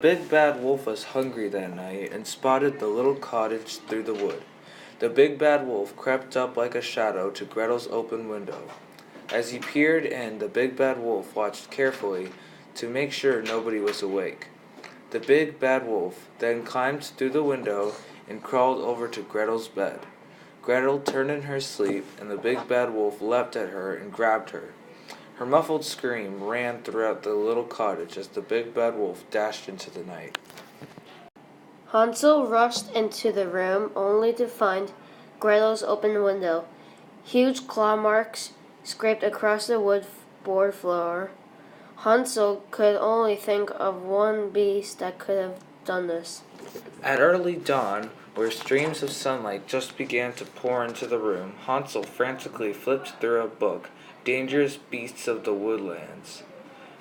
Big Bad Wolf was hungry that night and spotted the little cottage through the wood. The big bad wolf crept up like a shadow to Gretel's open window. As he peered in, the big bad wolf watched carefully to make sure nobody was awake. The big bad wolf then climbed through the window and crawled over to Gretel's bed. Gretel turned in her sleep, and the big bad wolf leapt at her and grabbed her. Her muffled scream ran throughout the little cottage as the big bad wolf dashed into the night. Hansel rushed into the room only to find Gretel's open window. Huge claw marks scraped across the wood board floor. Hansel could only think of one beast that could have done this. At early dawn, where streams of sunlight just began to pour into the room, Hansel frantically flipped through a book, Dangerous Beasts of the Woodlands.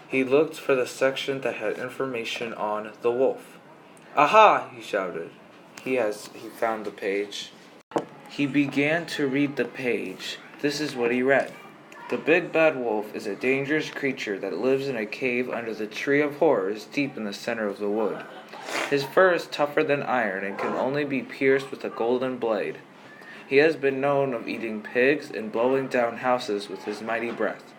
He looked for the section that had information on the wolf. "Aha!" he shouted. He found the page. He began to read the page. This is what he read. The big bad wolf is a dangerous creature that lives in a cave under the tree of horrors deep in the center of the wood. His fur is tougher than iron and can only be pierced with a golden blade. He has been known of eating pigs and blowing down houses with his mighty breath.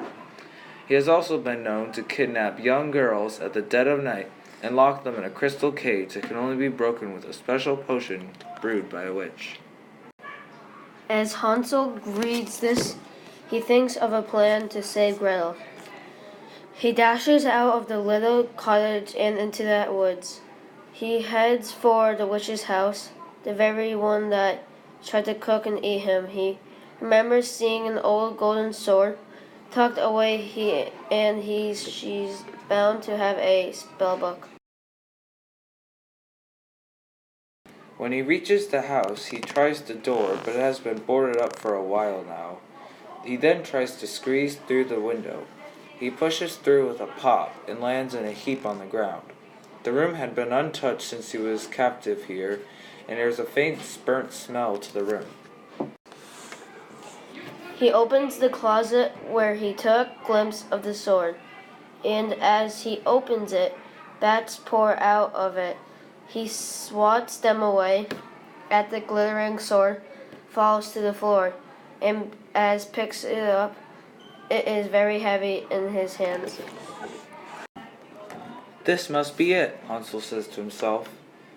He has also been known to kidnap young girls at the dead of night and lock them in a crystal cage that can only be broken with a special potion brewed by a witch. As Hansel reads this, he thinks of a plan to save Gretel. He dashes out of the little cottage and into the woods. He heads for the witch's house, the very one that tried to cook and eat him. He remembers seeing an old golden sword tucked away. She's bound to have a spell book. When he reaches the house, he tries the door, but it has been boarded up for a while now. He then tries to squeeze through the window. He pushes through with a pop and lands in a heap on the ground. The room had been untouched since he was captive here, and there is a faint burnt smell to the room. He opens the closet where he took a glimpse of the sword, and as he opens it, bats pour out of it. He swats them away at the glittering sword, falls to the floor, and as picks it up, it is very heavy in his hands. "This must be it," Hansel says to himself.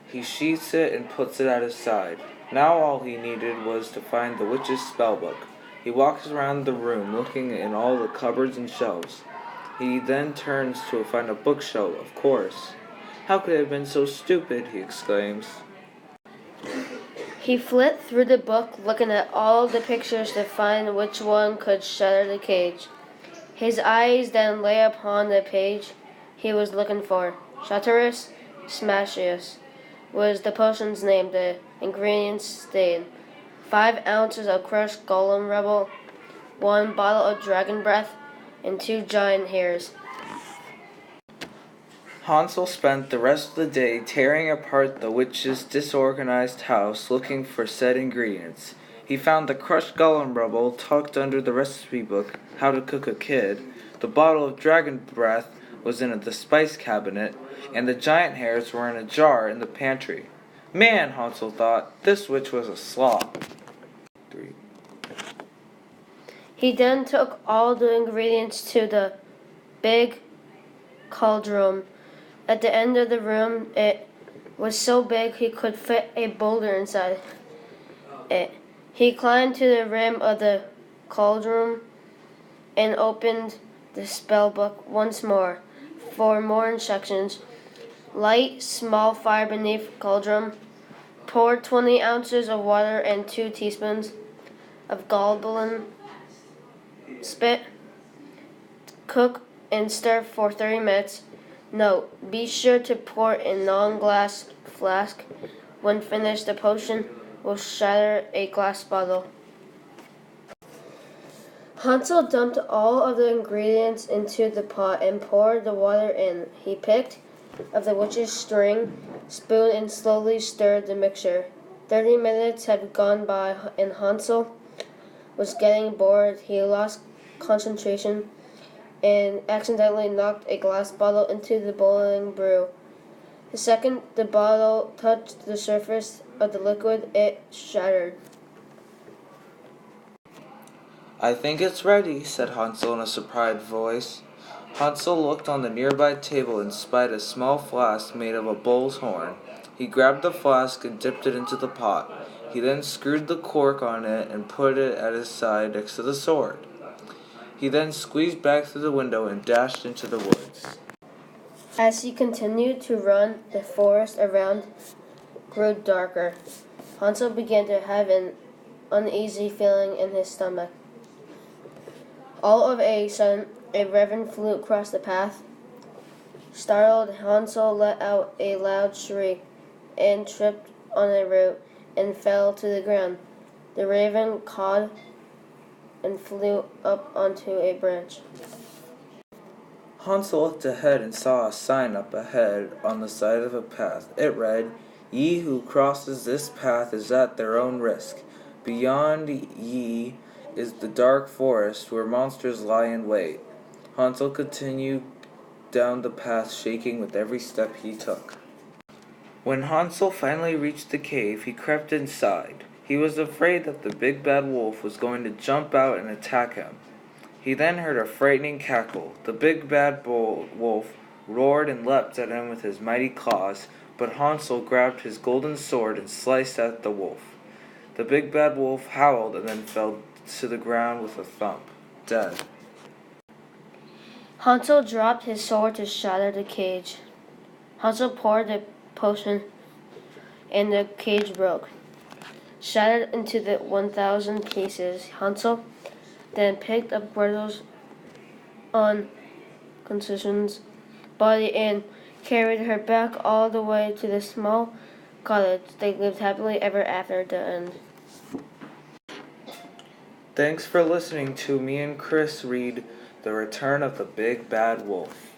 He sheaths it and puts it at his side. Now all he needed was to find the witch's spellbook. He walks around the room looking in all the cupboards and shelves. He then turns to find a bookshelf, of course. "How could I have been so stupid?" he exclaims. He flipped through the book, looking at all the pictures to find which one could shatter the cage. His eyes then lay upon the page he was looking for. Shatterus Smashius was the potion's name. The ingredients stayed 5 ounces of crushed golem rubble, 1 bottle of dragon breath, and 2 giant hairs. Hansel spent the rest of the day tearing apart the witch's disorganized house looking for said ingredients. He found the crushed golem rubble tucked under the recipe book, How to Cook a Kid. The bottle of dragon breath was in the spice cabinet, and the giant hairs were in a jar in the pantry. Man, Hansel thought, this witch was a slob. 3. He then took all the ingredients to the big cauldron at the end of the room. It was so big he could fit a boulder inside it. He climbed to the rim of the cauldron and opened the spell book once more for more instructions. Light small fire beneath cauldron. Pour 20 ounces of water and 2 teaspoons of goblin spit. Cook and stir for 30 minutes. Note: be sure to pour in non-glass flask. When finished, the potion will shatter a glass bottle. Hansel dumped all of the ingredients into the pot and poured the water in. He picked up the witch's string spoon and slowly stirred the mixture. 30 minutes had gone by and Hansel was getting bored. He lost concentration and accidentally knocked a glass bottle into the boiling brew. The second the bottle touched the surface of the liquid, it shattered. I think it's ready, said Hansel in a surprised voice. Hansel looked on the nearby table and spied a small flask made of a bull's horn. He grabbed the flask and dipped it into the pot. He then screwed the cork on it and put it at his side next to the sword. He then squeezed back through the window and dashed into the woods. As he continued to run, the forest around grew darker. Hansel began to have an uneasy feeling in his stomach. All of a sudden, a raven flew across the path. Startled, Hansel let out a loud shriek and tripped on a root and fell to the ground. The raven cawed and flew up onto a branch. Hansel looked ahead and saw a sign up ahead on the side of a path. It read, "Ye who crosses this path is at their own risk. Beyond ye is the dark forest where monsters lie in wait." Hansel continued down the path, shaking with every step he took. When Hansel finally reached the cave, he crept inside. He was afraid that the big bad wolf was going to jump out and attack him. He then heard a frightening cackle. The big bad wolf roared and leapt at him with his mighty claws, but Hansel grabbed his golden sword and sliced at the wolf. The big bad wolf howled and then fell to the ground with a thump, dead. Hansel dropped his sword to shatter the cage. Hansel poured the potion and the cage broke, shattered into the 1,000 pieces. Hansel then picked up Gretel's unconscious body and carried her back all the way to the small cottage. They lived happily ever after. The end. Thanks for listening to me and Chris read The Return of the Big Bad Wolf.